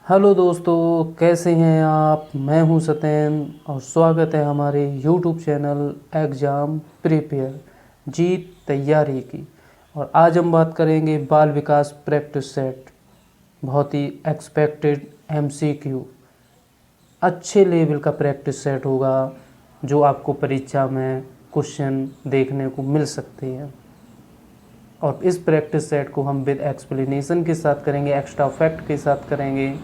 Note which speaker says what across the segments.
Speaker 1: Hello दोस्तों, कैसे हैं आप। मैं हूं सत्यन और स्वागत है हमारे यूट्यूब चैनल एग्ज़ाम प्रिपेयर जीत तैयारी की। और आज हम बात करेंगे बाल विकास प्रैक्टिस सेट। बहुत ही एक्सपेक्टेड एमसीक्यू, अच्छे लेवल का प्रैक्टिस सेट होगा जो आपको परीक्षा में क्वेश्चन देखने को मिल सकते हैं। और इस प्रैक्टिस सेट को हम विद एक्सप्लेनेशन के साथ करेंगे, एक्स्ट्रा फैक्ट के साथ करेंगे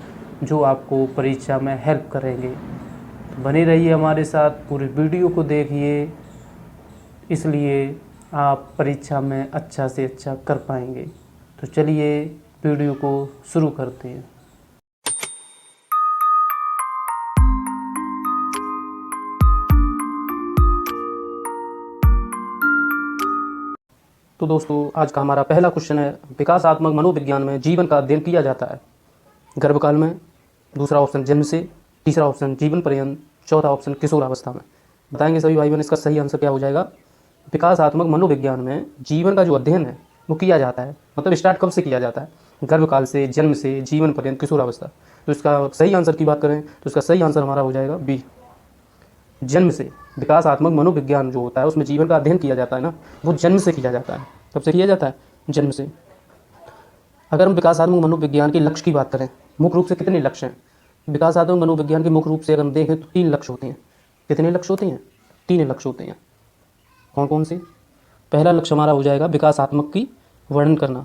Speaker 1: जो आपको परीक्षा में हेल्प करेंगे। तो बने रहिए हमारे साथ, पूरे वीडियो को देखिए, इसलिए आप परीक्षा में अच्छा से अच्छा कर पाएंगे। तो चलिए वीडियो को शुरू करते हैं। तो दोस्तों, आज का हमारा पहला क्वेश्चन है, विकासात्मक मनोविज्ञान में जीवन का अध्ययन किया जाता है गर्भकाल में, दूसरा ऑप्शन जन्म से, तीसरा ऑप्शन जीवन पर्यंत, चौथा ऑप्शन किशोरावस्था में। बताएंगे सभी भाई बहन इसका सही आंसर क्या हो जाएगा। विकासात्मक मनोविज्ञान में जीवन का जो अध्ययन है वो किया जाता है, मतलब स्टार्ट कब से किया जाता है, गर्भकाल से, जन्म से, जीवन पर्यंत, किशोरावस्था। तो इसका सही आंसर की बात करें तो इसका सही आंसर हमारा हो जाएगा बी, जन्म से। विकासात्मक मनोविज्ञान जो होता है उसमें जीवन का अध्ययन किया जाता है ना, वो जन्म से किया जाता है। कब से किया जाता है? जन्म से। अगर हम विकासात्मक मनोविज्ञान के लक्ष्य की बात करें, मुख्य रूप से कितने लक्ष्य हैं विकासात्मक मनोविज्ञान के? मुख्य रूप से अगर हम देखें तो 3 लक्ष्य होते हैं। कितने लक्ष्य होते हैं? 3 लक्ष्य होते हैं। कौन कौन से? पहला लक्ष्य हमारा हो जाएगा विकासात्मक की वर्णन करना,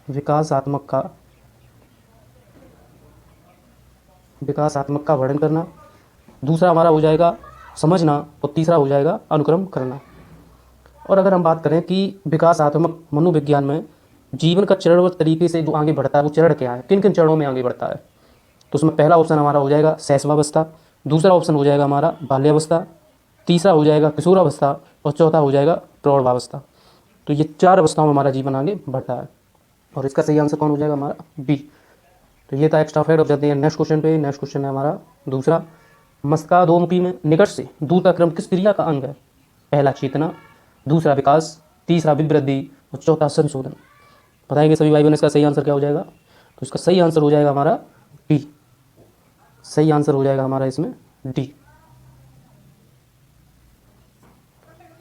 Speaker 1: विकासात्मक का वर्णन करना। दूसरा हमारा हो जाएगा समझना, और तीसरा हो जाएगा अनुक्रम करना। और अगर हम बात करें कि विकासात्मक मनोविज्ञान में जीवन का चरणबद्ध तरीके से जो आगे बढ़ता है वो चरण क्या है, किन किन चरणों में आगे बढ़ता है, तो उसमें पहला ऑप्शन हमारा हो जाएगा शैशवावस्था, दूसरा ऑप्शन हो जाएगा हमारा बाल्यावस्था, तीसरा हो जाएगा किशोरावस्था, और चौथा हो जाएगा प्रौढ़ावस्था। तो ये 4 अवस्थाओं में हमारा जीवन आगे बढ़ता है। और इसका सही आंसर कौन हो जाएगा? हमारा बी। तो ये था एक्स्ट्रा फैक्ट। अब चलते हैं नेक्स्ट क्वेश्चन पे। नेक्स्ट क्वेश्चन है हमारा दूसरा, मस्तिष्काधोमुखी में निकट से दूर का क्रम किस क्रिया का अंग है? पहला चेतना, दूसरा विकास, तीसरा विवृद्धि, और चौथा संशोधन। बताएंगे सभी भाई बहन इसका सही आंसर क्या हो जाएगा। तो इसका सही आंसर हो जाएगा हमारा डी। सही आंसर हो जाएगा हमारा इसमें डी।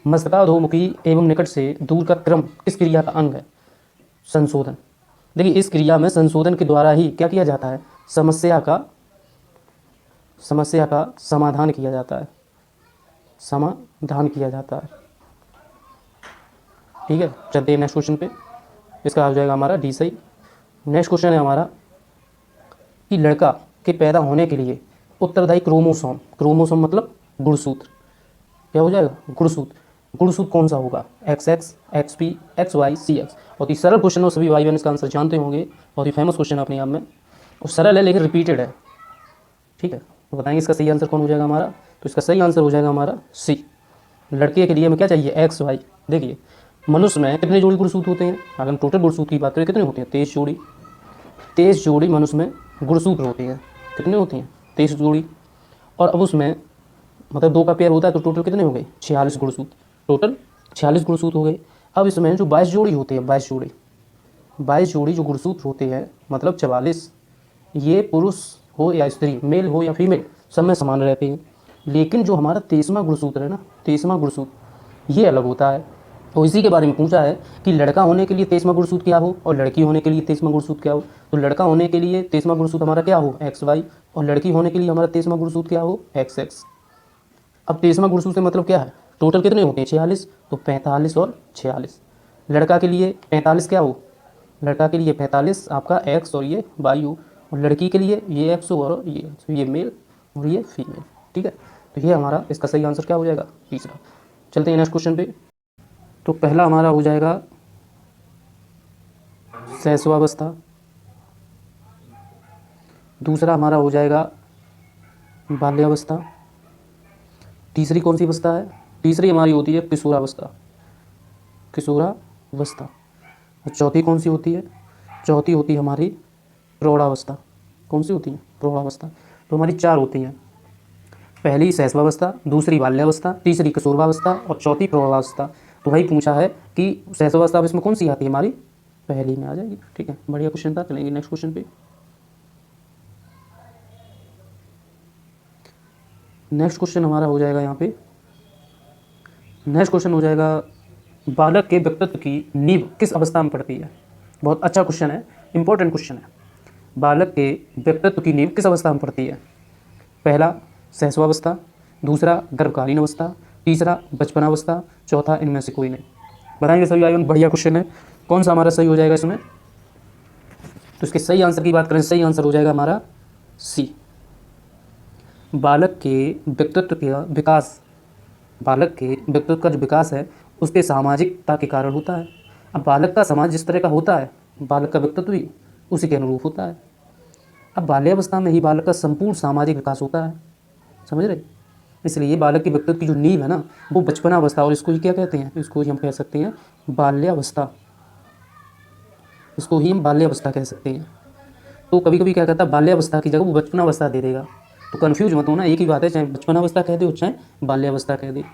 Speaker 1: मस्तिष्काधोमुखी एवं निकट से दूर का क्रम किस क्रिया का अंग है? संशोधन। देखिए, इस क्रिया में संशोधन के द्वारा ही क्या किया जाता है? समस्या का समाधान किया जाता है, समाधान किया जाता है। ठीक है, चलते हैं नेक्स्ट क्वेश्चन पे। इसका हो जाएगा हमारा डी सही। नेक्स्ट क्वेश्चन है हमारा कि लड़का के पैदा होने के लिए उत्तरदायी क्रोमोसोम मतलब गुणसूत्र, क्या हो जाएगा? गुणसूत्र। गुणसूत्र कौन सा होगा? XX, XP, XY, CX। और ये सरल क्वेश्चन है, सभी भाई बहन इसका आंसर जानते होंगे। और ये फेमस क्वेश्चन है अपने आप में, और सरल है लेकिन रिपीटेड है। ठीक है, तो बताएंगे इसका सही आंसर कौन हो जाएगा हमारा। तो इसका सही आंसर हो जाएगा हमारा सी। लड़के के लिए हमें क्या चाहिए? XY। देखिए, मनुष्य में कितने जोड़ी गुणसूत्र होते हैं? अगर हम टोटल गुणसूत्र की बात करें कितने होते हैं? 23 जोड़ी। 23 जोड़ी मनुष्य में गुणसूत्र होते हैं। कितने होते हैं? 23 जोड़ी। और अब उसमें मतलब 2 का पेयर होता है तो टोटल कितने हो गए? 46 गुणसूत्र। टोटल 46 गुणसूत्र हो गए। अब इसमें जो 22 जोड़ी होते हैं, 22 जोड़ी जो गुणसूत्र होते हैं, मतलब 44, ये पुरुष हो या स्त्री, मेल हो या फीमेल, सब में समान रहते हैं। लेकिन जो हमारा 23वां गुणसूत्र है ना, 23वां गुणसूत्र, ये अलग होता है। तो इसी के बारे में पूछा है कि लड़का होने के लिए 23वां गुणसूत्र क्या हो और लड़की होने के लिए 23वां गुणसूत्र क्या हो। तो लड़का होने के लिए 23वां गुणसूत्र हमारा क्या हो? XY। और लड़की होने के लिए हमारा 23वां गुणसूत्र क्या हो? XX। अब 23वां गुणसूत्र से मतलब क्या है? टोटल कितने होते हैं? 46। तो 45 और 46। लड़का के लिए 45 क्या हो? लड़का के लिए 45 आपका X और ये Y हो। और लड़की के लिए ये X हो और ये मेल और ये फीमेल। ठीक है, तो ये हमारा इसका सही आंसर क्या हो जाएगा? तीसरा। चलते हैं नेक्स्ट क्वेश्चन पे। तो पहला हमारा हो जाएगा शैशवावस्था, दूसरा हमारा हो जाएगा बाल्यावस्था, तीसरी कौन सी अवस्था है? तीसरी हमारी होती है किशोरावस्था, और चौथी कौन सी होती है? चौथी होती है हमारी प्रौढ़ावस्था। कौन सी होती है? प्रौढ़ावस्था। तो हमारी 4 होती हैं, पहली शैशवावस्था, दूसरी बाल्यावस्था, तीसरी किशोरावस्था और चौथी प्रौढ़ावस्था। तो वही पूछा है कि शैशवावस्था अब इसमें कौन सी आती है? हमारी पहली में आ जाएगी। ठीक है, बढ़िया क्वेश्चन था। चलेंगे नेक्स्ट क्वेश्चन पे। नेक्स्ट क्वेश्चन हमारा हो जाएगा यहाँ पे, नेक्स्ट क्वेश्चन हो जाएगा बालक के व्यक्तित्व की नींव किस अवस्था में पड़ती है। बहुत अच्छा क्वेश्चन है, इंपॉर्टेंट क्वेश्चन है। बालक के व्यक्तित्व की नींव किस अवस्था में पड़ती है। पहला शैशवावस्था, दूसरा गर्भकालीन अवस्था, तीसरा बचपनावस्था, चौथा इनमें से कोई नहीं। बताएंगे सभी भाई, बढ़िया क्वेश्चन है। कौन सा हमारा सही हो जाएगा इसमें, तो इसके सही आंसर की बात करें, सही आंसर हो जाएगा हमारा सी। बालक के व्यक्तित्व का विकास, बालक के व्यक्तित्व का जो विकास है उसके सामाजिकता के कारण होता है। अब बालक का समाज जिस तरह का होता है, बालक का व्यक्तित्व भी उसी के अनुरूप होता है। अब बाल्यावस्था में ही बालक का संपूर्ण सामाजिक विकास होता है, समझ रहे। इसलिए बालक के व्यक्तित्व की जो नींव है ना, वो बचपनावस्था, और इसको ही क्या कहते हैं, इसको ही हम कह सकते हैं बाल्यावस्था, इसको ही हम बाल्यावस्था कह सकते हैं। तो कभी कभी क्या कहता है, बाल्यावस्था की जगह वो बचपनावस्था दे देगा, तो कन्फ्यूज मत होना, एक ही बात है, चाहे बचपनावस्था कह दे और चाहे बाल्यावस्था कह दे।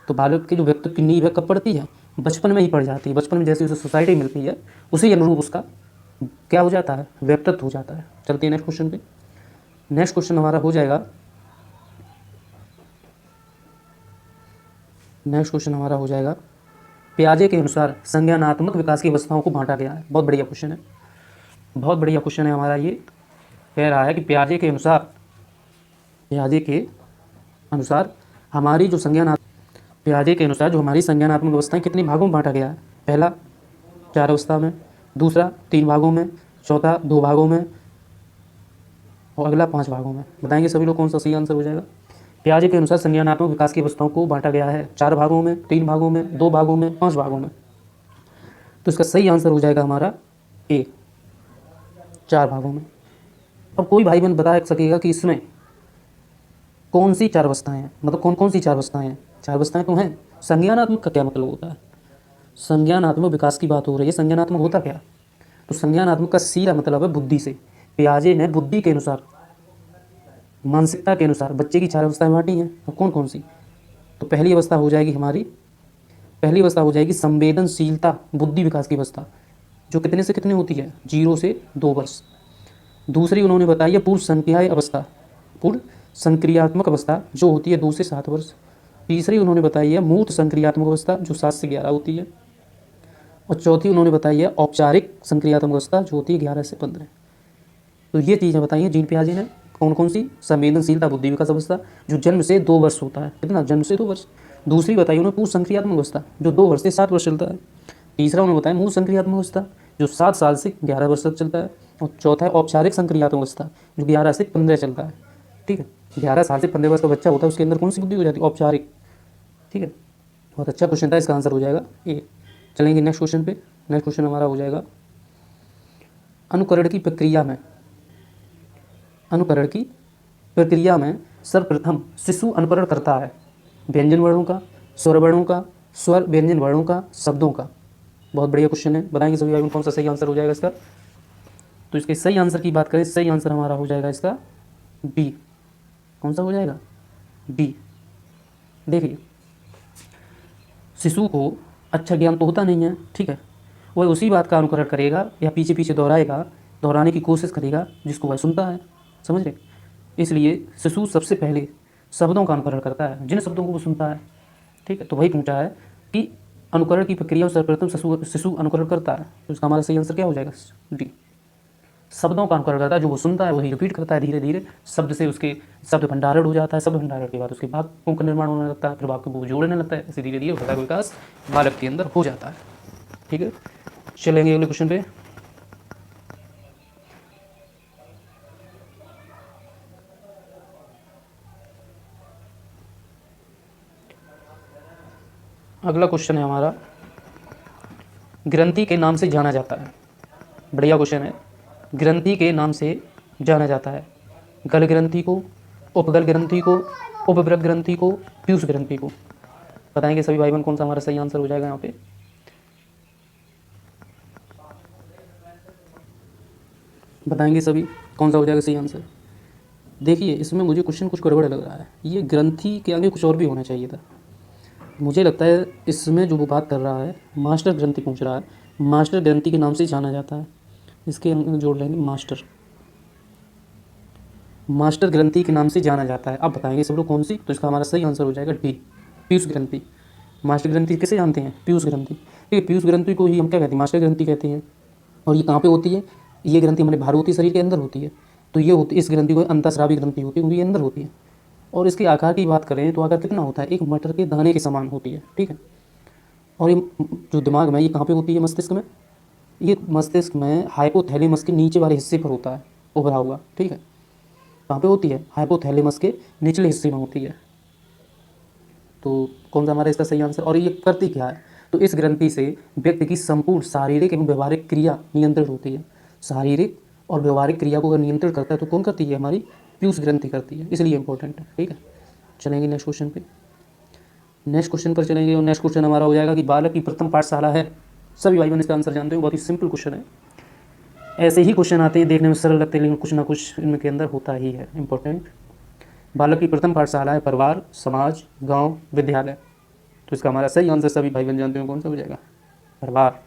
Speaker 1: तो बालक की जो व्यक्तित्व की नींव है कब पड़ती है, बचपन में ही पड़ जाती है। बचपन में जैसे उसे सोसाइटी मिलती है उसी अनुरूप उसका क्या हो जाता है, व्यक्तित्व हो जाता है। चलते हैं नेक्स्ट क्वेश्चन पे। नेक्स्ट क्वेश्चन हमारा हो जाएगा, नेक्स्ट क्वेश्चन हमारा हो जाएगा पियाजे के अनुसार संज्ञानात्मक विकास की अवस्थाओं को बांटा गया है। बहुत बढ़िया क्वेश्चन है, बहुत बढ़िया क्वेश्चन है हमारा। ये कह रहा है कि पियाजे के अनुसार, पियाजे के अनुसार हमारी जो पियाजे के अनुसार जो हमारी संज्ञानात्मक अवस्थाएं कितने भागों में बांटा गया है। पहला 4 अवस्था में, दूसरा 3 भागों में, चौथा 2 भागों में और अगला 5 भागों में। बताएंगे सभी लोग कौन सा सही आंसर हो जाएगा। पियाजे के अनुसार संज्ञानात्मक विकास की अवस्थाओं को बांटा गया है 4 भागों में, 3 भागों में, 2 भागों में, 5 भागों में। तो इसका सही आंसर हो जाएगा हमारा ए, 4 भागों में। अब कोई भाई बहन बता सकेगा कि इसमें कौन सी 4 अवस्थाएं हैं, मतलब कौन कौन सी 4 अवस्थाएं हैं। 4 अवस्थाएं तो हैं। संज्ञानात्मक का क्या मतलब होता है, संज्ञानात्मक विकास की बात हो रही है, संज्ञानात्मक होता क्या। तो संज्ञानात्मक का सीधा मतलब है बुद्धि से। पियाजे ने बुद्धि के अनुसार, मानसिकता के अनुसार बच्चे की 4 अवस्थाएं बांटी हैं। अब कौन कौन सी, तो पहली अवस्था हो जाएगी हमारी, पहली अवस्था हो जाएगी संवेदनशीलता बुद्धि विकास की अवस्था, जो कितने से कितने होती है, 0 से 2 वर्ष। दूसरी उन्होंने बताई है पूर्व संक्रियाय अवस्था, पूर्व संक्रियात्मक अवस्था, जो होती है 2 से 7 वर्ष। तीसरी उन्होंने बताई है मूर्त संक्रियात्मक अवस्था, जो 7 से 11 होती है। और चौथी उन्होंने बताई है औपचारिक संक्रियात्मक अवस्था, जो होती है 11 से 15। तो ये चीज़ें बताई हैं जीन पियाजे ने। कौन कौन सी, संवेदनशीलता बुद्धि विकास अवस्था, जो जन्म से 2 वर्ष होता है, कितना, जन्म से 2 वर्ष। दूसरी बताई उन्होंने पूर्व संक्रियात्मक अवस्था, जो 2 वर्ष से 7 वर्ष चलता है। तीसरा उन्होंने बताया मूल संक्रियात्मक अवस्था, जो 7 साल से 11 वर्ष तक चलता है। और चौथा है औपचारिक संक्रियात्मक अवस्था, जो 11 से 15 चलता है। ठीक है, 11 साल से 15 वर्ष का बच्चा होता है, उसके अंदर कौन सी बुद्धि हो जाती है, औपचारिक। ठीक है, बहुत अच्छा क्वेश्चन था, इसका आंसर हो जाएगा ए। चलेंगे नेक्स्ट क्वेश्चन पे। नेक्स्ट क्वेश्चन हमारा हो जाएगा अनुकरण की प्रक्रिया में, अनुकरण की प्रक्रिया में सर्वप्रथम शिशु अनुकरण करता है व्यंजन वर्णों का, स्वर वर्णों का, स्वर व्यंजन वर्णों का, शब्दों का। बहुत बढ़िया क्वेश्चन है, बताएंगे सभी भाई कौन सा सही आंसर हो जाएगा इसका। तो इसके सही आंसर की बात करें, सही आंसर हमारा हो जाएगा इसका बी। कौन सा हो जाएगा, बी। देखिए, शिशु को अच्छा ज्ञान तो होता नहीं है, ठीक है, वह उसी बात का अनुकरण करेगा या पीछे पीछे दोहराएगा, दोहराने की कोशिश करेगा जिसको वह सुनता है, समझ रहे। इसलिए शिशु सबसे पहले शब्दों का अनुकरण करता है, जिन शब्दों को वो सुनता है। ठीक है, तो वही पूछा है कि अनुकरण की प्रक्रिया में सर्वप्रथम शिशु अनुकरण करता है, तो इसका हमारा सही आंसर क्या हो जाएगा, डी। शब्दों का अनुकरण करता है, जो वो सुनता है वही रिपीट करता है, धीरे धीरे शब्द से उसके शब्द भंडारण हो जाता है, शब्द भंडारण के बाद उसके वाक्यों का निर्माण होने लगता है, फिर वाक्यों को जोड़ने लगता है, ऐसे धीरे धीरे भाषा का विकास बालक के अंदर हो जाता है। ठीक है, चलेंगे अगले क्वेश्चन पे। अगला क्वेश्चन है हमारा, ग्रंथि के नाम से जाना जाता है। बढ़िया क्वेश्चन है, ग्रंथि के नाम से जाना जाता है गल ग्रंथि को, उपगल ग्रंथि को, उपवृक्क ग्रंथि को, पीयूष ग्रंथि को। बताएंगे सभी भाई बहन कौन सा हमारा सही आंसर हो जाएगा यहाँ पे। बताएंगे सभी कौन सा हो जाएगा सही आंसर। देखिए, इसमें मुझे क्वेश्चन कुछ गड़बड़ लग रहा है, ये ग्रंथि के आगे कुछ और भी होना चाहिए था। मुझे लगता है इसमें जो वो बात कर रहा है मास्टर ग्रंथि पूछ रहा है, मास्टर ग्रंथि के नाम से जाना जाता है, इसके जोड़ लेंगे मास्टर, मास्टर ग्रंथि के नाम से जाना जाता है। अब बताएंगे सब लोग कौन सी, तो इसका हमारा सही आंसर हो जाएगा डी, पीयूष ग्रंथि। मास्टर ग्रंथि किसे जानते हैं? पीयूष ग्रंथि। ठीक है, पीयूष ग्रंथि को ही हम क्या कहते हैं? मास्टर ग्रंथि कहते हैं। और ये कहाँ पे होती है? ये ग्रंथि हमारे भारोती शरीर के अंदर होती है। तो ये होती, इस ग्रंथि को अंतःस्रावी ग्रंथि होती है, क्योंकि ये अंदर होती है। और इसके आकार की बात करें तो आकार कितना होता है? एक मटर के दाने के समान होती है। ठीक है, और ये जो दिमाग में, ये कहाँ पे होती है? मस्तिष्क में। ये मस्तिष्क में हाइपोथैलेमस के नीचे वाले हिस्से पर होता है, उभरा हुआ। ठीक है, कहाँ पे होती है? हाइपोथैलेमस के निचले हिस्से में होती है। तो कौन सा हमारा इसका सही आंसर? और ये करती क्या है? तो इस ग्रंथि से व्यक्ति की संपूर्ण शारीरिक एवं व्यवहारिक क्रिया नियंत्रित होती है। शारीरिक और व्यवहारिक क्रिया को अगर नियंत्रित करता है तो कौन करती है? हमारी पीयूष ग्रंथि करती है, इसलिए इंपॉर्टेंट है। ठीक है, चलेंगे नेक्स्ट क्वेश्चन पे। नेक्स्ट क्वेश्चन पर चलेंगे और नेक्स्ट क्वेश्चन हमारा हो जाएगा कि बालक की प्रथम पाठशाला है। सभी भाई बहन इसका आंसर जानते हो, बहुत ही सिंपल क्वेश्चन है। ऐसे ही क्वेश्चन आते हैं, देखने में सरल लगते हैं, लेकिन कुछ ना कुछ इनके अंदर होता ही है इंपॉर्टेंट। बालक की प्रथम पाठशाला है परिवार, समाज, गांव, विद्यालय। तो इसका हमारा सही आंसर सभी भाई बहन जानते हो कौन सा हो जाएगा? परिवार।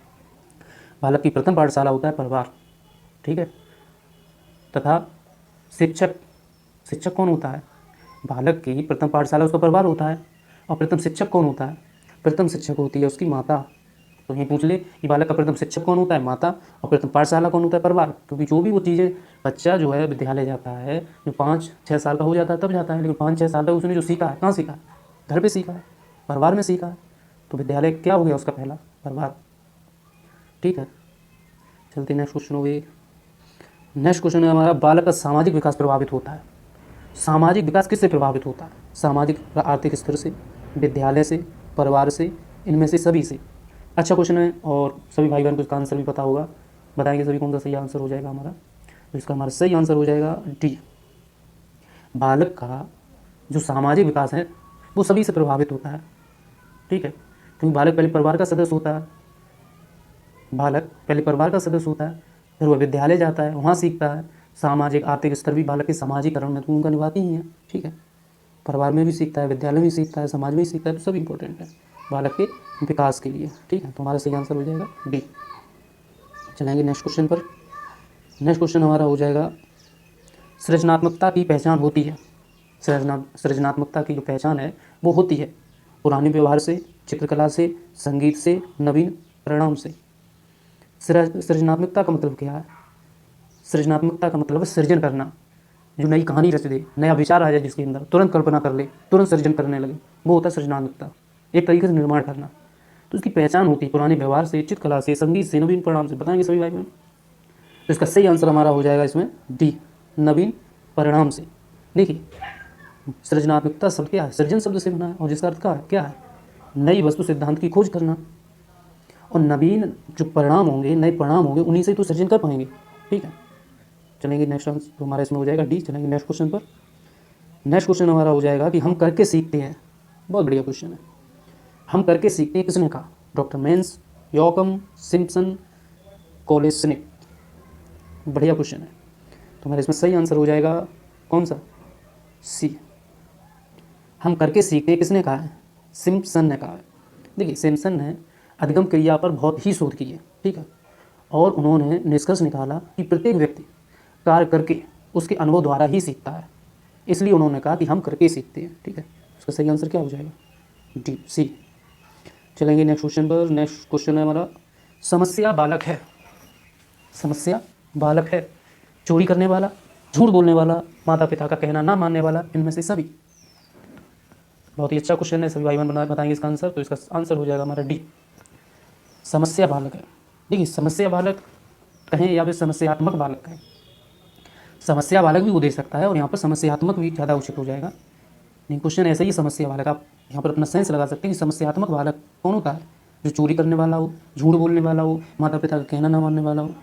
Speaker 1: बालक की प्रथम पाठशाला होता है परिवार। ठीक है, तथा शिक्षक, शिक्षक कौन होता है? बालक की प्रथम पाठशाला उसका परिवार होता है। और प्रथम शिक्षक कौन होता है? प्रथम शिक्षक होती है उसकी माता। तो यहीं पूछ ले कि बालक का प्रथम शिक्षक कौन होता है? माता। और प्रथम पाठशाला कौन होता है? परिवार। क्योंकि जो भी वो चीज़ें, बच्चा जो है विद्यालय जाता है, जो 5-6 साल का हो जाता है तब जाता है, लेकिन 5-6 साल तक उसने जो सीखा है, कहाँ सीखा है? घर पे सीखा है, परिवार में सीखा है। तो विद्यालय क्या हो गया उसका? पहला परिवार। ठीक है, चलते नेक्स्ट क्वेश्चन हो गए। नेक्स्ट क्वेश्चन है हमारा, बालक का सामाजिक विकास प्रभावित होता है। सामाजिक विकास किससे प्रभावित होता है? सामाजिक आर्थिक स्तर से, विद्यालय से, परिवार से, इनमें से सभी से। अच्छा क्वेश्चन है और सभी भाई बहन को इसका आंसर भी पता होगा। बताएंगे सभी कौन सा सही आंसर हो जाएगा हमारा। तो इसका हमारा सही आंसर हो जाएगा डी। बालक का जो सामाजिक विकास है वो सभी से प्रभावित होता है। ठीक है, क्योंकि बालक पहले परिवार का सदस्य होता है, बालक पहले परिवार का सदस्य होता है, फिर वह विद्यालय जाता है, वहाँ सीखता है। सामाजिक आर्थिक स्तर भी बालक के सामाजिकरण में भूमिका निभाती ही है। ठीक है, परिवार में भी सीखता है, विद्यालय में भी सीखता है, समाज में भी सीखता है, तो सब इंपॉर्टेंट है बालक के विकास के लिए। ठीक है, तो हमारा सही आंसर हो जाएगा डी। चलेंगे नेक्स्ट क्वेश्चन पर। नेक्स्ट क्वेश्चन हमारा हो जाएगा, सृजनात्मकता की पहचान होती है। सृजनात्मकता की जो पहचान है वो होती है पुराने व्यवहार से, चित्रकला से, संगीत से, नवीन परिणाम से। सृजनात्मकता का मतलब क्या है? सृजनात्मकता का मतलब है सृजन करना, जो नई कहानी रच दे, नया विचार आ जाए जिसके अंदर, तुरंत कल्पना कर ले, तुरंत सृजन करने लगे, वो होता है सृजनात्मकता। एक तरीके से निर्माण करना। तो इसकी पहचान होती है पुराने व्यवहार से, चित्रकला से, संगीत से, नवीन परिणाम से। बताएंगे सभी भाई बहन। तो इसका सही आंसर हमारा हो जाएगा इसमें डी, नवीन परिणाम से। देखिए, सृजनात्मकता शब्द क्या है? सृजन शब्द से बना है, और जिसका अर्थ क्या है? नई वस्तु सिद्धांत की खोज करना। और नवीन जो परिणाम होंगे, नए परिणाम होंगे, उन्हीं से तो सृजन कर पाएंगे। ठीक है, चलेंगे नेक्स्ट आंसर तो हमारा इसमें हो जाएगा डी। चलेंगे नेक्स्ट क्वेश्चन पर। नेक्स्ट क्वेश्चन हमारा हो जाएगा कि हम करके सीखते हैं। बहुत बढ़िया क्वेश्चन है। हम करके सीखते हैं किसने कहा? Doctor Mens, Yocum, Simpson, Kolesnik. बढ़िया क्वेश्चन है। तो हमारे इसमें सही आंसर हो जाएगा कौन सा? सी। हम करके सीखते हैं किसने कहा है? सिम्पसन ने कहा है। देखिए, सिम्पसन ने अधिगम क्रिया पर बहुत ही शोध की है। ठीक है, और उन्होंने निष्कर्ष निकाला कि प्रत्येक व्यक्ति कार्य करके उसके अनुभव द्वारा ही सीखता है। इसलिए उन्होंने कहा कि हम करके सीखते हैं। ठीक है, उसका सही आंसर क्या हो जाएगा? डी, सी। चलेंगे नेक्स्ट क्वेश्चन पर। नेक्स्ट क्वेश्चन है हमारा, समस्या बालक है। समस्या बालक है, चोरी करने वाला, झूठ बोलने वाला, माता पिता का कहना ना मानने वाला, इनमें से सभी। बहुत ही अच्छा क्वेश्चन है, सभी भाई बहन बताएंगे इसका आंसर। तो इसका आंसर हो जाएगा हमारा डी, समस्या बालक है। देखिए, समस्या बालक कहें या फिर समस्यात्मक बालक कहें, समस्या बालक भी वो दे सकता है, और यहाँ पर समस्यात्मक भी ज़्यादा उचित हो जाएगा। लेकिन क्वेश्चन ऐसा ही, समस्या बालक। आप यहाँ पर अपना सेंस लगा सकते हैं कि समस्यात्मक बालक कौन होता है? जो चोरी करने वाला हो, झूठ बोलने वाला हो, माता पिता का कहना ना मानने वाला हो।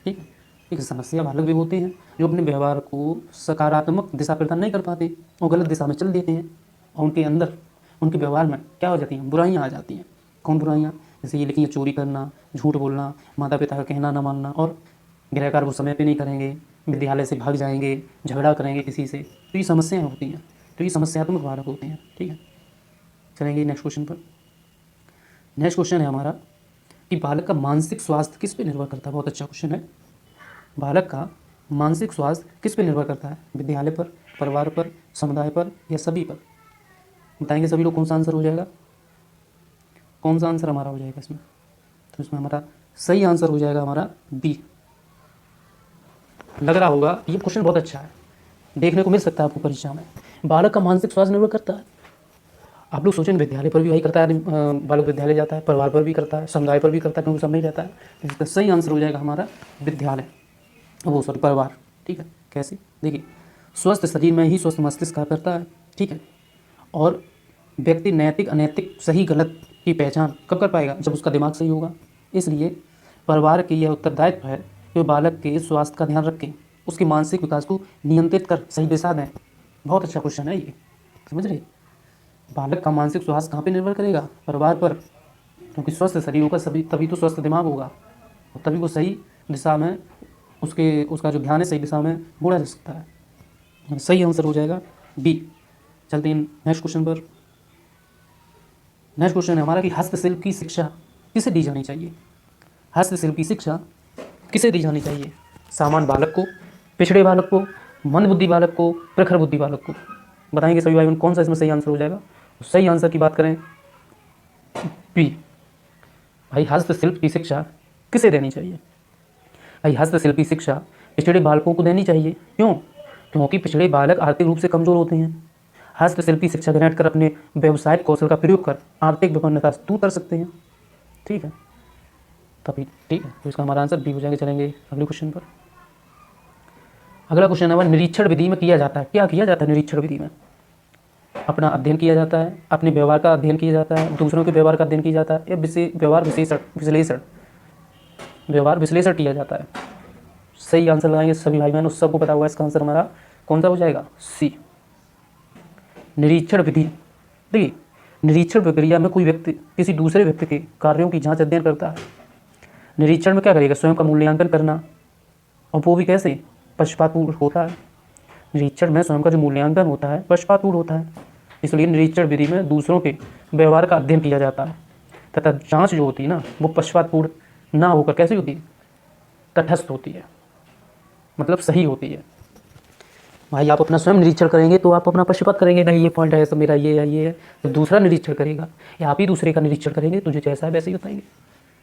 Speaker 1: ठीक है, एक समस्या बालक भी होते हैं जो अपने व्यवहार को सकारात्मक दिशा प्रदान नहीं कर पाते और गलत दिशा में चल देते हैं, और उनके अंदर, उनके व्यवहार में क्या हो जाती हैं? बुराइयाँ आ जाती हैं। कौन बुराइयाँ? जैसे ये लिखिए, चोरी करना, झूठ बोलना, माता पिता का कहना ना मानना, और गृह कार्य वो समय पे नहीं करेंगे, विद्यालय से भाग जाएंगे, झगड़ा करेंगे किसी से। तो ये समस्याएं होती हैं, तो ये समस्यात्मक बालक होते हैं। ठीक है, चलेंगे नेक्स्ट क्वेश्चन पर। नेक्स्ट क्वेश्चन है हमारा कि बालक का मानसिक स्वास्थ्य किस पे निर्भर करता है। बहुत अच्छा क्वेश्चन है। बालक का मानसिक स्वास्थ्य किस पे निर्भर करता है? विद्यालय पर, परिवार पर, समुदाय पर या सभी पर? बताएंगे सभी लोग कौन सा आंसर हो जाएगा, कौन सा आंसर हमारा हो जाएगा इसमें? तो इसमें हमारा सही आंसर हो जाएगा हमारा बी। लग रहा होगा ये क्वेश्चन बहुत अच्छा है, देखने को मिल सकता है आपको परीक्षा में। बालक का मानसिक स्वास्थ्य निर्भर करता है। आप लोग सोचें विद्यालय पर भी वही करता है, बालक विद्यालय जाता है, परिवार पर भी करता है, समुदाय पर भी करता है, क्योंकि सब नहीं रहता है। तो इसका सही आंसर हो जाएगा हमारा विद्यालय, वो सॉरी परिवार। ठीक है, कैसे? देखिए, स्वस्थ शरीर में ही स्वस्थ मस्तिष्क कार्य करता है। ठीक है, और व्यक्ति नैतिक अनैतिक सही गलत की पहचान कब कर पाएगा? जब उसका दिमाग सही होगा। इसलिए परिवार की यह उत्तरदायित्व है कि बालक के स्वास्थ्य का ध्यान रखें, उसके मानसिक विकास को नियंत्रित कर सही दिशा दें। बहुत अच्छा क्वेश्चन है ये, समझ रहे? बालक का मानसिक स्वास्थ्य कहाँ पे निर्भर करेगा? परिवार पर, क्योंकि स्वस्थ शरीर होगा सभी तभी तो स्वस्थ दिमाग होगा, और तभी वो सही दिशा में उसका जो ध्यान है सही दिशा में मोड़ा जा सकता है। सही आंसर हो जाएगा बी। चलते हैं नेक्स्ट क्वेश्चन पर। नेक्स्ट क्वेश्चन है हमारा कि हस्तशिल्प की शिक्षा किसे दी जानी चाहिए? हस्तशिल्प की शिक्षा किसे दी जानी चाहिए? सामान्य बालक को, पिछड़े बालक को, मंदबुद्धि बालक को, प्रखर बुद्धि बालक को? बताएंगे सभी भाई कौन सा इसमें सही आंसर हो जाएगा? सही आंसर की बात करें बी। भाई हस्तशिल्प की शिक्षा किसे देनी चाहिए? भाई हस्तशिल्प की शिक्षा पिछड़े बालकों को देनी चाहिए। क्यों? क्योंकि पिछड़े बालक आर्थिक रूप से कमजोर होते हैं। हस्तशिल्प की शिक्षा ग्रहण कर अपने व्यवसायिक कौशल का प्रयोग कर आर्थिक विपन्नता से दूर कर सकते हैं। ठीक है, तभी ठीक है, तो इसका हमारा आंसर बी हो जाएगा। चलेंगे अगले क्वेश्चन पर। अगला क्वेश्चन है निरीक्षण विधि में किया जाता है। क्या किया जाता है निरीक्षण विधि में? अपना अध्ययन किया जाता है, अपने व्यवहार का अध्ययन किया जाता है, दूसरों के व्यवहार का अध्ययन किया जाता है, या व्यवहार विश्लेषण किया जाता है। सही आंसर लगाएंगे सभी भाई बहन, उस सबको पता होगा इसका आंसर हमारा कौन सा हो जाएगा? सी, निरीक्षण विधि। देखिए, निरीक्षण प्रक्रिया में कोई व्यक्ति किसी दूसरे व्यक्ति के कार्यों की जांच अध्ययन करता है। निरीक्षण में क्या करेगा? स्वयं का मूल्यांकन करना, और वो भी कैसे? पक्षपातपूर्ण होता है। निरीक्षण में स्वयं का जो मूल्यांकन होता है पक्षपातपूर्ण होता है, इसलिए निरीक्षण विधि में दूसरों के व्यवहार का अध्ययन किया जाता है, तथा जांच जो होती है ना वो पक्षपातपूर्ण ना होकर कैसी होती है? तटस्थ होती है, मतलब सही होती है। भाई आप अपना स्वयं निरीक्षण करेंगे तो आप अपना पक्षपात करेंगे, नहीं ये पॉइंट है सब मेरा ये है ये है, तो दूसरा निरीक्षण करेगा, या आप ही दूसरे का निरीक्षण करेंगे तो जो जैसा है वैसे ही बताएंगे।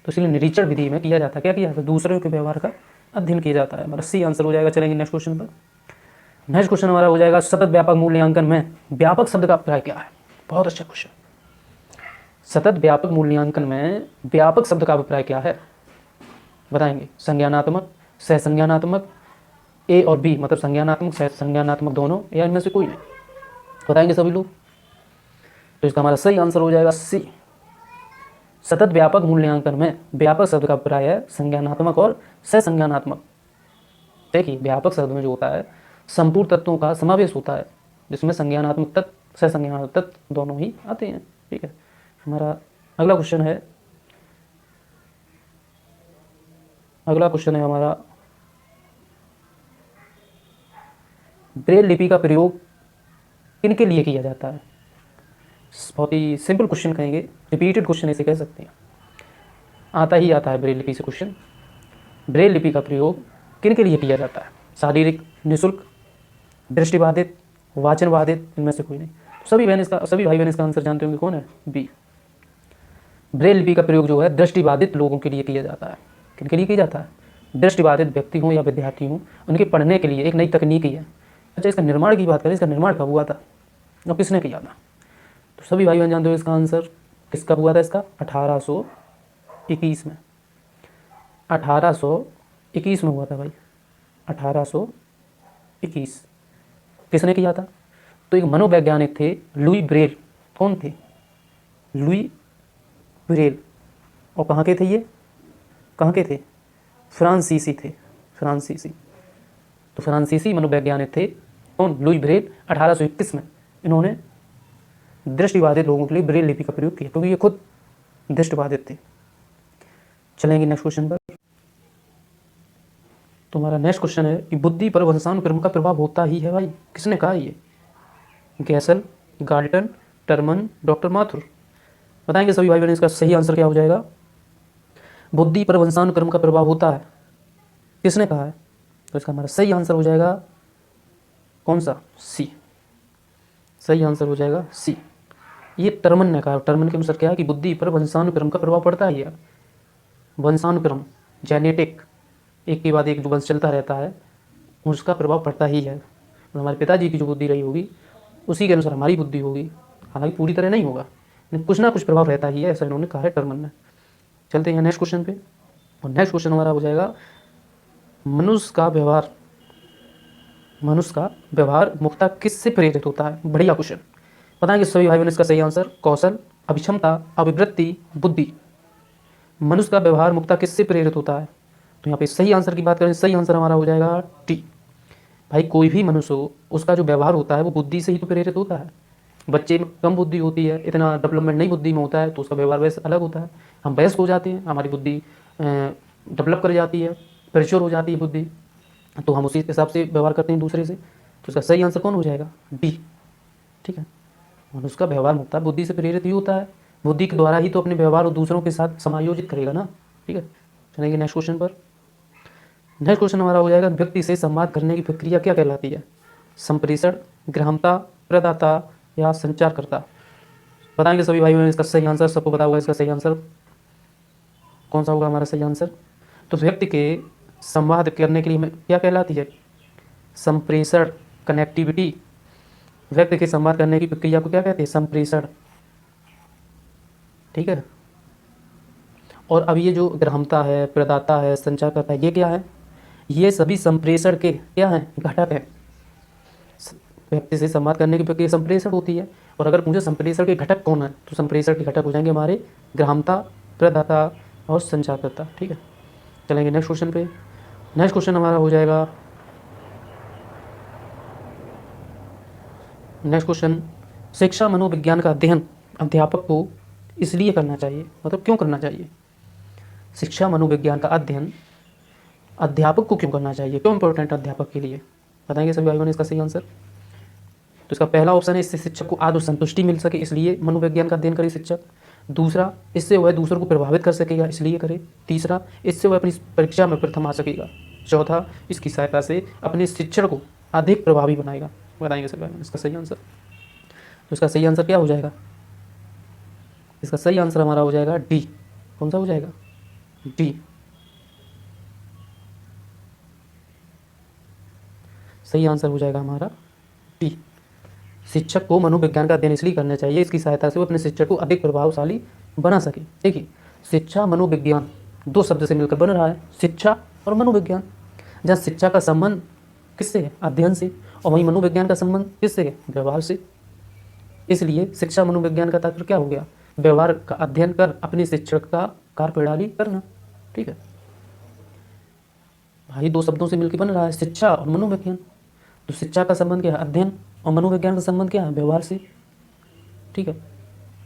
Speaker 1: तो इसलिए निरीक्षण विधि में किया जाता है, क्या किया जाता है? दूसरों के व्यवहार का अध्ययन किया जाता है। हमारा सी आंसर हो जाएगा। चलेंगे नेक्स्ट क्वेश्चन पर। नेक्स्ट क्वेश्चन हमारा हो जाएगा सतत व्यापक मूल्यांकन में व्यापक शब्द का अभिप्राय क्या है? बहुत अच्छा क्वेश्चन। सतत व्यापक मूल्यांकन में व्यापक शब्द का अभिप्राय क्या है? बताएंगे। संज्ञानात्मक, सहसंज्ञानात्मक, ए और बी, मतलब संज्ञानात्मक सहसंज्ञानात्मक दोनों, या इनमें से कोई नहीं? बताएंगे सभी लोग। तो इसका हमारा सही आंसर हो जाएगा सी। सतत व्यापक मूल्यांकन में व्यापक शब्द का अभिप्राय है संज्ञानात्मक और सहसंज्ञानात्मक। देखिए, व्यापक शब्द में जो होता है संपूर्ण तत्वों का समावेश होता है, जिसमें संज्ञानात्मक तत्व सहसंज्ञानात्मक तत्व दोनों ही आते हैं। ठीक है, हमारा अगला क्वेश्चन है हमारा ब्रेल लिपि का प्रयोग किनके लिए किया जाता है? बहुत ही सिंपल क्वेश्चन कहेंगे, रिपीटेड क्वेश्चन इसे कह सकते हैं, आता है ब्रेल लिपि से क्वेश्चन। ब्रेल लिपि का प्रयोग किनके लिए किया जाता है? शारीरिक, निःशुल्क, दृष्टिबाधित, वाचन बाधित, इनमें से कोई नहीं? सभी भाई बहन इसका आंसर जानते होंगे, कौन है? बी। ब्रेल लिपि का प्रयोग जो है दृष्टिबाधित लोगों के लिए किया जाता है। किनके लिए किया जाता है? दृष्टिबाधित व्यक्ति हों या विद्यार्थी हों, उनके पढ़ने के लिए एक नई तकनीक ही है। अच्छा, इसका निर्माण की बात करें, इसका निर्माण कब हुआ था और किसने किया था? तो सभी भाई बहन जानते हो इसका आंसर किसका हुआ था? इसका 1821 में। 1821 में हुआ था भाई, 1821। किसने किया था? तो एक मनोवैज्ञानिक थे, लुई ब्रेल। कौन थे? Louis Braille. और कहाँ के थे ये? कहाँ के थे? फ्रांसीसी थे, फ्रांसीसी। तो फ्रांसीसी मनोवैज्ञानिक थे कौन? Louis Braille. 1821 में इन्होंने दृष्टिबाधित लोगों के लिए ब्रेल लिपि का प्रयोग किया, क्योंकि ये खुद दृष्टिबाधित थे। चलेंगे नेक्स्ट क्वेश्चन पर। तो हमारा नेक्स्ट क्वेश्चन है कि बुद्धि पर वंशानुक्रम का प्रभाव होता ही है भाई। किसने कहा ये? गैसल, गाल्टन, टर्मन, डॉक्टर माथुर? बताएंगे सभी भाई बहन इसका सही आंसर क्या हो जाएगा? बुद्धि पर वंशानुक्रम का प्रभाव होता है, किसने कहा है? तो इसका हमारा सही आंसर हो जाएगा कौन सा, सी। सही आंसर हो जाएगा सी। ये टर्मन ने कहा, टर्मन के अनुसार क्या है कि बुद्धि पर वंशानुक्रम का प्रभाव पड़ता है। यार वंशानुक्रम, जेनेटिक, एक के बाद एक जो वंश चलता रहता है उसका प्रभाव पड़ता ही है। तो हमारे पिताजी की जो बुद्धि रही होगी उसी के अनुसार हमारी बुद्धि होगी, हालांकि पूरी तरह नहीं होगा, लेकिन कुछ ना कुछ प्रभाव रहता ही है, ऐसा इन्होंने कहा है टर्मन ने। चलते हैं नेक्स्ट क्वेश्चन पे, और नेक्स्ट क्वेश्चन हमारा हो जाएगा मनुष्य का व्यवहार मुख्यतः किससे प्रेरित होता है। बढ़िया क्वेश्चन, बताएंगे सभी भाई बहन इसका सही आंसर। कौशल, अभिक्षमता, अभिवृत्ति, बुद्धि। मनुष्य का व्यवहार मुख्यतः किससे प्रेरित होता है, तो यहाँ पे सही आंसर की बात करें, सही आंसर हमारा हो जाएगा टी। भाई कोई भी मनुष्य हो उसका जो व्यवहार होता है वो बुद्धि से ही तो प्रेरित होता है। बच्चे में कम बुद्धि होती है, इतना डेवलपमेंट नहीं बुद्धि में होता है, तो उसका व्यवहार वैसे अलग होता है। हम वयस्क हो जाते हैं, हमारी बुद्धि डेवलप कर जाती है, परिश्योर हो जाती है बुद्धि, तो हम उसी हिसाब से व्यवहार करते हैं दूसरे से। तो इसका सही आंसर कौन हो जाएगा, डी। ठीक है, मनुष्य का व्यवहार मुख्यतः बुद्धि से प्रेरित ही होता है, बुद्धि के द्वारा ही तो अपने व्यवहार और दूसरों के साथ समायोजित करेगा ना। ठीक है, चलेंगे नेक्स्ट क्वेश्चन पर। नेक्स्ट क्वेश्चन हमारा हो जाएगा व्यक्ति से संवाद करने की प्रक्रिया क्या कहलाती है। संप्रेषण, ग्राह्यता, प्रदाता या संचारकर्ता। बताएंगे सभी भाई बहन इसका सही आंसर, सबको पता होगा इसका सही आंसर कौन सा होगा हमारा सही आंसर। तो व्यक्ति के संवाद करने के लिए क्या कहलाती है, संप्रेषण, कनेक्टिविटी। व्यक्ति के संवाद करने की प्रक्रिया को क्या कहते हैं, संप्रेषण। ठीक है, और अब ये जो ग्राह्यता है, प्रदाता है, संचारकर्ता, ये क्या है, ये सभी संप्रेषण के क्या हैं, घटक है। व्यक्ति से संवाद करने की प्रक्रिया संप्रेषण होती है, और अगर मुझे संप्रेषण के घटक कौन है, तो संप्रेषण के घटक हो जाएंगे हमारे ग्राह्यता, प्रदाता और संचारकर्ता। ठीक है, चलेंगे नेक्स्ट क्वेश्चन पे। नेक्स्ट क्वेश्चन हमारा हो जाएगा, नेक्स्ट क्वेश्चन, शिक्षा मनोविज्ञान का अध्ययन अध्यापक को इसलिए करना चाहिए, मतलब क्यों करना चाहिए। शिक्षा मनोविज्ञान का अध्ययन अध्यापक को क्यों करना चाहिए, क्यों इंपॉर्टेंट अध्यापक के लिए। बताएंगे सभी भाइयों ने इसका सही आंसर। तो इसका पहला ऑप्शन है इससे शिक्षक को आत्म संतुष्टि मिल सके, इसलिए मनोविज्ञान का अध्ययन करे शिक्षक। दूसरा, इससे वह दूसरों को प्रभावित कर सकेगा, इसलिए करे। तीसरा, इससे वह अपनी परीक्षा में प्रथम आ सकेगा। चौथा, इसकी सहायता से अपने शिक्षण को अधिक प्रभावी बनाएगा। बताएंगे सभी भाइयों इसका सही आंसर। तो इसका सही आंसर क्या हो जाएगा, इसका सही आंसर हमारा हो जाएगा डी। कौन सा हो जाएगा, डी। सही आंसर हो जाएगा हमारा डी। शिक्षक को मनोविज्ञान का अध्ययन इसलिए करना चाहिए, इसकी सहायता से वो अपने शिक्षक को अधिक प्रभावशाली बना सके। देखिए, शिक्षा मनोविज्ञान दो शब्द से मिलकर बन रहा है, शिक्षा और मनोविज्ञान। जहाँ शिक्षा का संबंध किससे है, अध्ययन से, और वहीं मनोविज्ञान का संबंध किससे है, व्यवहार से। इसलिए शिक्षा मनोविज्ञान का तात्पर्य क्या हो गया, व्यवहार का अध्ययन कर अपने शिक्षक का कार्यप्रणाली करना। ठीक है भाई, दो शब्दों से मिलकर बन रहा है, शिक्षा और मनोविज्ञान। तो शिक्षा का संबंध क्या है, अध्ययन, और मनोविज्ञान का संबंध क्या है, व्यवहार से। ठीक है,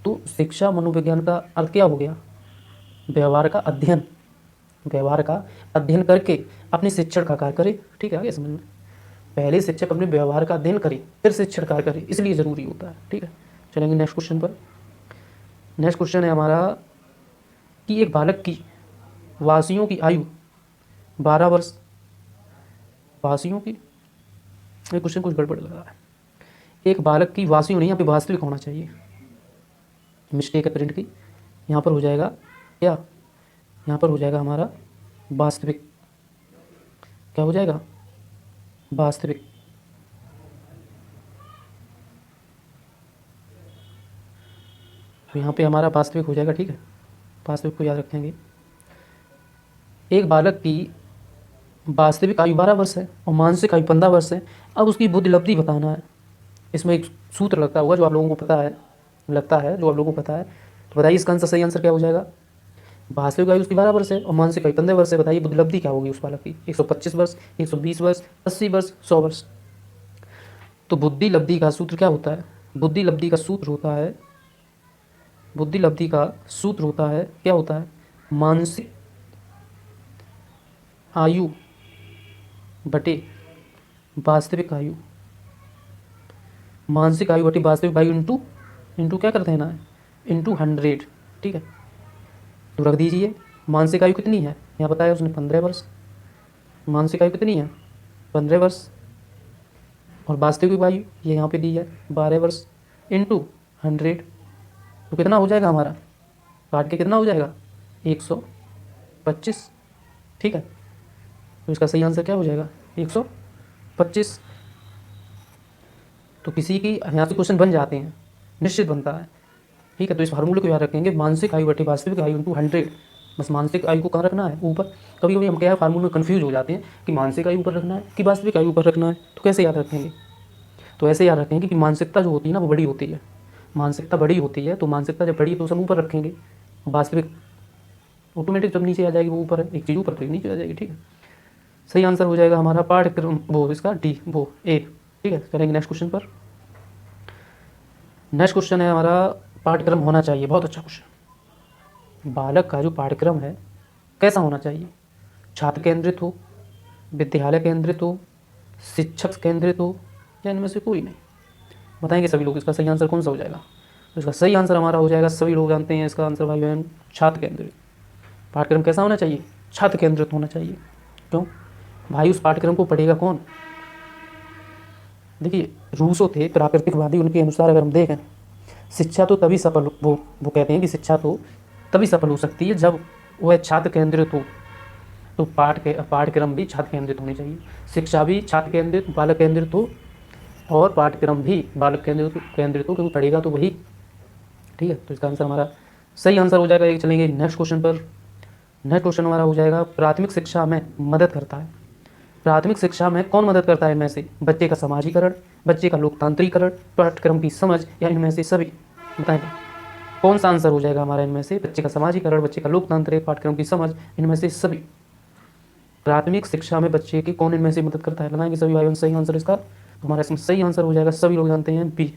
Speaker 1: तो शिक्षा मनोविज्ञान का अर्थ क्या हो गया, व्यवहार का अध्ययन। व्यवहार का अध्ययन करके अपने शिक्षण का कार्य करे। ठीक है, आगे समझ में, पहले शिक्षक अपने व्यवहार का अध्ययन करे फिर शिक्षण कार्य करे, इसलिए ज़रूरी होता है। ठीक है, चलेंगे नेक्स्ट क्वेश्चन पर। नेक्स्ट क्वेश्चन है हमारा कि एक बालक की वासियों की आयु 12 वर्ष। वासियों की, ये क्वेश्चन कुछ गड़बड़ लग रहा है। एक बालक की वासियों नहीं, यहाँ पे वास्तविक होना चाहिए, मिस्टेक है प्रिंट की। यहाँ पर हो जाएगा क्या, यहाँ पर हो जाएगा हमारा वास्तविक। क्या हो जाएगा, वास्तविक। तो यहाँ पे हमारा वास्तविक हो जाएगा। ठीक है, वास्तविक को याद रखेंगे। एक बालक की वास्तविक आयु 12 वर्ष है और मानसिक आयु 15 वर्ष है। अब उसकी बुद्धि लब्धि बताना है। इसमें एक सूत्र लगता होगा जो आप लोगों को पता है, लगता है जो आप लोगों को पता है। तो बताइए इसका आंसर, सही आंसर क्या हो जाएगा, वास्तविक आयु उसकी 12 वर्ष है और मानसिक आयु 15 वर्ष है। बताइए बुद्धि लब्धि क्या होगी उस बालक की, 125 वर्ष, 120 वर्ष, 80 वर्ष, 100 वर्ष। तो बुद्धि लब्धि का सूत्र क्या होता है, बुद्धि लब्धि का सूत्र होता है, बुद्धि लब्धि का सूत्र होता है, क्या होता है, मानसिक आयु बटे वास्तविक आयु। मानसिक आयु बटे वास्तविक आयु इंटू क्या करते हैं ना, इंटू 100। ठीक है, तो रख दीजिए। मानसिक आयु कितनी है, यहाँ बताया उसने 15 वर्ष। मानसिक आयु कितनी है, 15 वर्ष, और वास्तविक आयु ये यहाँ पे दी है 12 वर्ष इंटू 100, तो कितना हो जाएगा हमारा, काट के कितना हो जाएगा 125। ठीक है, तो इसका सही आंसर क्या हो जाएगा 125। तो किसी की यहाँ से क्वेश्चन बन जाते हैं, निश्चित बनता है। ठीक है, तो इस फार्मूले को याद रखेंगे, मानसिक आयु बटे वास्तविक आयु इंटू 100। बस मानसिक आयु को कहाँ रखना है, ऊपर। कभी कभी हम क्या है फार्मूले में कन्फ्यूज हो जाते हैं कि मानसिक आयु ऊपर रखना है कि वास्तविक आयु ऊपर रखना है, तो कैसे याद रखेंगे। तो ऐसे याद रखेंगे कि मानसिकता जो होती है ना वो बड़ी होती है, मानसिकता बड़ी होती है, तो मानसिकता जब बड़ी है तो उसे हम ऊपर रखेंगे, वास्तविक ऑटोमेटिक जब नीचे आ जाएगी वो ऊपर है, एक चीज़ ऊपर तो नीचे आ जाएगी। ठीक है, सही आंसर हो जाएगा हमारा पाठ्यक्रम वो इसका डी वो ए। ठीक है, करेंगे नेक्स्ट क्वेश्चन पर। नेक्स्ट क्वेश्चन है हमारा, पाठ्यक्रम होना चाहिए, बहुत अच्छा क्वेश्चन। बालक का जो पाठ्यक्रम है कैसा होना चाहिए, छात्र केंद्रित हो, विद्यालय केंद्रित हो, शिक्षक केंद्रित हो, या इनमें से कोई नहीं। बताएंगे सभी लोग इसका सही आंसर कौन सा हो जाएगा। तो इसका सही आंसर हमारा हो जाएगा, सभी लोग जानते हैं इसका आंसर भाई बहन, छात्र केंद्रित। पाठ्यक्रम कैसा होना चाहिए, छात्र केंद्रित होना चाहिए। क्यों भाई, उस पाठ्यक्रम को पढ़ेगा कौन। देखिए रूसो थे प्राकृतिकवादी, उनके अनुसार अगर हम देखें, शिक्षा तो तभी सफल, वो कहते हैं कि शिक्षा तो तभी सफल हो सकती है जब वह छात्र केंद्रित हो। तो पाठ्यक्रम भी छात्र केंद्रित होनी चाहिए, शिक्षा भी छात्र केंद्रित बालक केंद्रित हो, और पाठ्यक्रम भी बालक केंद्रित हो, क्योंकि पढ़ेगा तो वही। ठीक है, तो इसका आंसर हमारा सही आंसर हो जाएगा। चलेंगे नेक्स्ट क्वेश्चन पर। नेक्स्ट क्वेश्चन हमारा हो जाएगा, प्राथमिक शिक्षा में मदद करता है। प्राथमिक शिक्षा में कौन मदद करता है इनमें से, बच्चे का समाजीकरण, बच्चे का लोकतांत्रिकरण, पाठ्यक्रम की समझ, या इनमें से सभी। बताएंगे कौन सा आंसर हो जाएगा हमारा इनमें से, बच्चे का समाजीकरण, बच्चे का लोकतांत्रिक, पाठ्यक्रम की समझ, इनमें से सभी। प्राथमिक शिक्षा में बच्चे की कौन इनमें से मदद करता है, बताएंगे सभी भाई। सही आंसर इसका हमारा इसमें सही आंसर हो जाएगा, सभी लोग जानते हैं बी,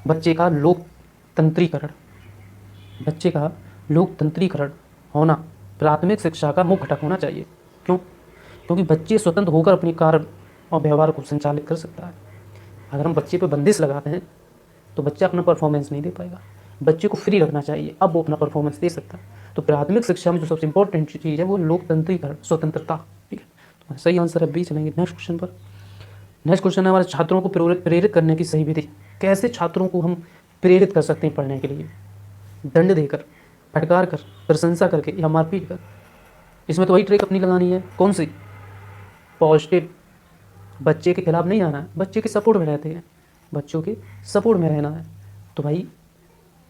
Speaker 1: बच्चे का लोकतंत्रीकरण। बच्चे का लोकतंत्रीकरण होना प्राथमिक शिक्षा का मुख्य घटक होना चाहिए। क्यों, क्योंकि बच्चे स्वतंत्र होकर अपने कार्य और व्यवहार को संचालित कर सकता है। अगर हम बच्चे पर बंदिश लगाते हैं तो बच्चा अपना परफॉर्मेंस नहीं दे पाएगा। बच्चे को फ्री रखना चाहिए, अब वो अपना परफॉर्मेंस दे सकता है। तो प्राथमिक शिक्षा में जो सबसे इंपॉर्टेंट चीज़ है वो लोकतंत्रीकरण, स्वतंत्रता। ठीक है, तो सही आंसर है बी। चलेंगे नेक्स्ट क्वेश्चन पर। नेक्स्ट क्वेश्चन है हमारे, छात्रों को प्रेरित करने की सही विधि। कैसे छात्रों को हम प्रेरित कर सकते हैं पढ़ने के लिए, दंड देकर, फटकार कर, प्रशंसा करके, या मारपीट कर। इसमें तो वही ट्रिक अपनी लगानी है, कौन सी, पॉजिटिव। बच्चे के खिलाफ नहीं आना है, बच्चे के सपोर्ट में रहते हैं, बच्चों के सपोर्ट में रहना है। तो भाई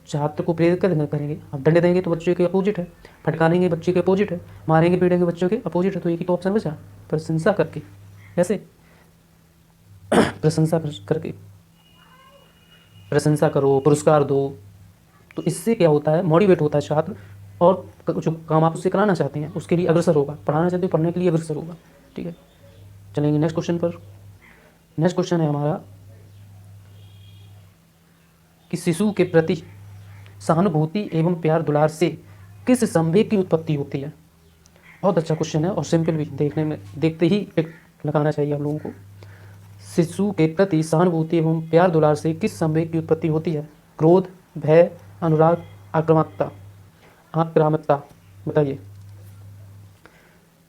Speaker 1: छात्र को प्रेरित करेंगे, अब दंड देंगे तो बच्चे के अपोजिट है, फटकारेंगे बच्चे के अपोजिट है, मारेंगे पीटेंगे बच्चों के अपोजिट है। तो एक ही तो ऑप्शन बचा, प्रशंसा करके। कैसे, प्रशंसा करके, प्रशंसा करो, पुरस्कार दो। तो इससे क्या होता है, मोटिवेट होता है छात्र, और जो काम आप उससे कराना चाहते हैं उसके लिए अग्रसर होगा, पढ़ाना चाहते हो पढ़ने के लिए अग्रसर होगा। ठीक है, चलेंगे नेक्स्ट क्वेश्चन पर। नेक्स्ट क्वेश्चन है हमारा कि शिशु के प्रति सहानुभूति एवं प्यार दुलार से किस संवेग की उत्पत्ति होती है। बहुत अच्छा क्वेश्चन है और सिंपल भी, देखने में देखते ही एक लगाना चाहिए आप लोगों को। शिशु के प्रति सहानुभूति एवं प्यार दुलार से किस संवेग की उत्पत्ति होती है, क्रोध, भय, अनुराग, आक्रामकता, आक्रामकता। बताइए,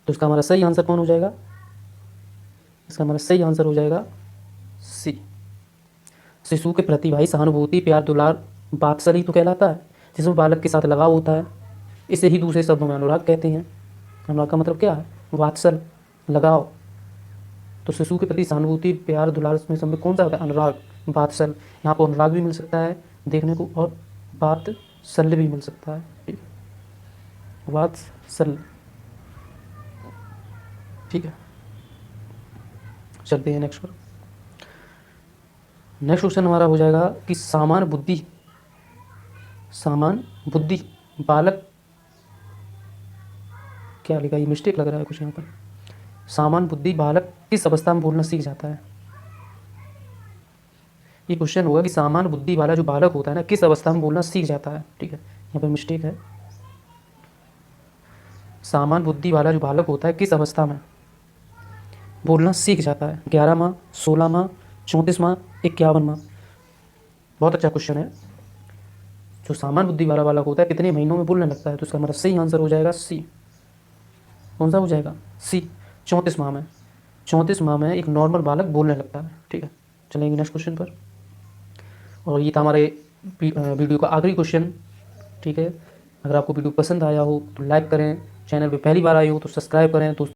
Speaker 1: तो इसका हमारा सही आंसर कौन हो जाएगा, इसका हमारा सही आंसर हो जाएगा सी। शिशु के प्रति भाई सहानुभूति, प्यार दुलार, वात्सल्य तो कहलाता है, जिसमें बालक के साथ लगाव होता है। इसे ही दूसरे शब्दों में अनुराग कहते हैं। अनुराग का मतलब क्या है, वात्सल, लगाव। तो शिशु के प्रति सहानुभूति, प्यार दुलार में सब में कौन सा होता है, अनुराग, वात्सल। यहाँ पर अनुराग भी मिल सकता है देखने को, और वात्सल्य भी मिल सकता है। ठीक, वात्सल्य। ठीक है, चलते हैं नेक्स्ट पर। नेक्स्ट क्वेश्चन हमारा हो जाएगा कि सामान्य बुद्धि बालक, क्या लिखा, ये मिस्टेक लग रहा है कुछ यहाँ पर। सामान्य बुद्धि बालक किस अवस्था में बोलना सीख जाता है। ये क्वेश्चन होगा कि सामान्य बुद्धि वाला जो बालक होता है ना, किस अवस्था में बोलना सीख जाता है। ठीक है, यहाँ पर मिस्टेक है। सामान्य बुद्धि वाला जो बालक होता है किस अवस्था में बोलना सीख जाता है, 11 माह, 16 माह, 34 माह, 51 माह। बहुत अच्छा क्वेश्चन है। जो सामान्य बुद्धि वाला बालक होता है कितने महीनों में बोलने लगता है, तो इसका हमारा सही आंसर हो जाएगा सी। कौन सा हो जाएगा, सी, 34 माह में। 34 माह में एक नॉर्मल बालक बोलने लगता है। ठीक है, चलेंगे नेक्स्ट क्वेश्चन पर। और ये था हमारे वीडियो का आखिरी क्वेश्चन। ठीक है, अगर आपको वीडियो पसंद आया हो तो लाइक करें, चैनल पे पहली बार आए हो तो सब्सक्राइब करें। तो